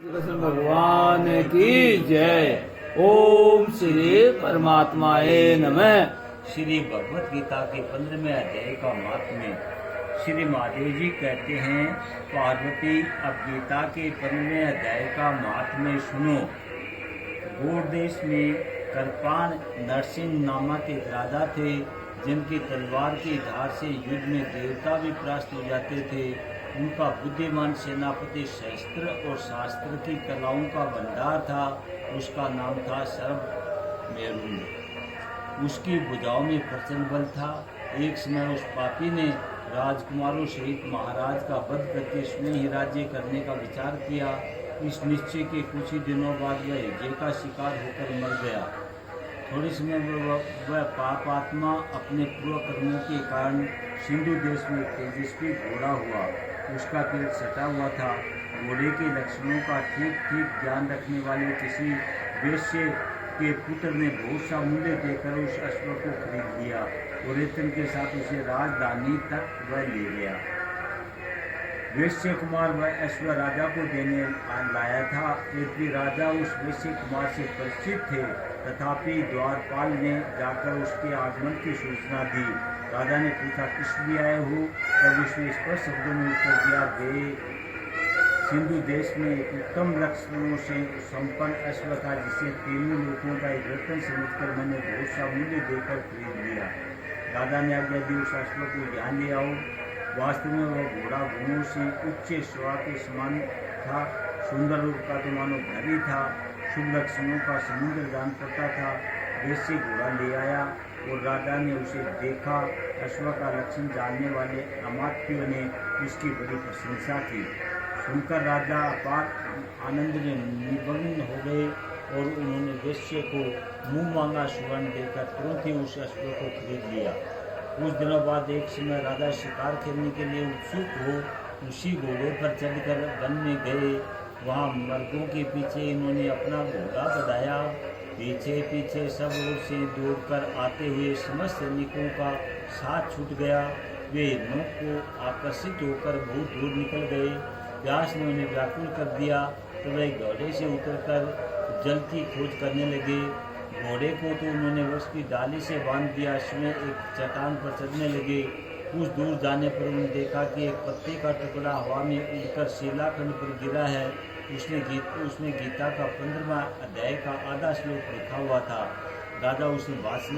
कृष्ण भगवान की जय। ओम श्री परमात्माए नमः। श्री भगवत गीता के 15वें अध्याय का महात्म्य। श्री महादेव जी कहते हैं, पार्वती अब गीता के 15वें अध्याय का महात्म्य सुनो। गौड़ देश में करपान नरसिंह नामक एक राजा थे, जिनकी तलवार की धार से युद्ध में देवता भी परास्त हो जाते थे। उनका बुद्धिमान सेनापति शस्त्र और शास्त्र की कलाओं का भंडार था। उसका नाम था सर्व मेरुन। उसकी भुजाओं में प्रचंड बल था। एक समय उस पापी ने राजकुमारों सहित महाराज का वध करके स्वयं ही राज्य करने का विचार किया। इस निश्चय के कुछ ही दिनों बाद वह हिज्जे का शिकार होकर मर गया। थोड़े समय में वह पाप आत्मा अपने पूर्व कर्मों के कारण सिंधु देश में तेजस्वी घोड़ा हुआ। उसका पेट सटा हुआ था। घोड़े के लक्षणों का ठीक ठीक ज्ञान रखने वाले किसी वेश्य के पुत्र ने बहुत सा मूल्य देकर उस अश्व को खरीद लिया और वेतन के साथ उसे राजधानी तक वह ले गया। वैश्य कुमार वह अश्व राजा को देने लाया था। यद्यपि राजा उस वैश्य कुमार से परिचित थे, तथापि द्वारपाल ने जाकर उसके आगमन की सूचना दी। राजा ने पूछा, किस लिए आए हो? तब उसने स्पष्ट शब्दों में उत्तर दिया, वे सिंधु देश में एक उत्तम लक्षणों से संपन्न अश्व था, जिसे तीनों लोगों का एक रत्न समझकर मैंने बहुत सा मूल्य देकर खरीद लिया। राजा ने आज्ञा दी, उस अश्व को यहाँ ले आओ। वास्तव में वह घोड़ा गुणों से उच्च श्वा के समान था। सुंदर रूप का तो मानो भारी था। शुभ लक्षणों का समुद्र जान पड़ता था। वैसे घोड़ा ले आया और राजा ने उसे देखा। अश्व का लक्षण जानने वाले अमात्यों ने उसकी बड़ी प्रशंसा की। सुनकर राजा अपार आनंद में निमग्न हो गए और उन्होंने वैश्य को मुंह मांगा सुवर्ण देकर तुरंत ही उस अश्व को खरीद लिया। कुछ दिनों बाद एक समय राजा शिकार खेलने के लिए उत्सुक हो उसी घोड़े पर चढ़कर वन में गए। वहाँ मर्दों के पीछे इन्होंने अपना घोड़ा बढ़ाया। पीछे पीछे सब ओर से दौड़कर आते हुए समस्त सैनिकों का साथ छूट गया। वे हिरणों को आकर्षित होकर बहुत दूर निकल गए। प्यास ने उन्हें व्याकुल कर दिया, तो वे घोड़े से उतरकर जल की खोज करने लगे। घोड़े को तो उन्होंने वृक्ष की डाली से बांध दिया। स्वयं एक चट्टान पर चढ़ने लगे। कुछ दूर जाने पर उन्होंने देखा कि एक पत्ते का टुकड़ा हवा में उड़कर शिलाखंड पर गिरा है। उसमें गीता का 15वां अध्याय का आधा श्लोक लिखा हुआ था। राजा उसे भाषण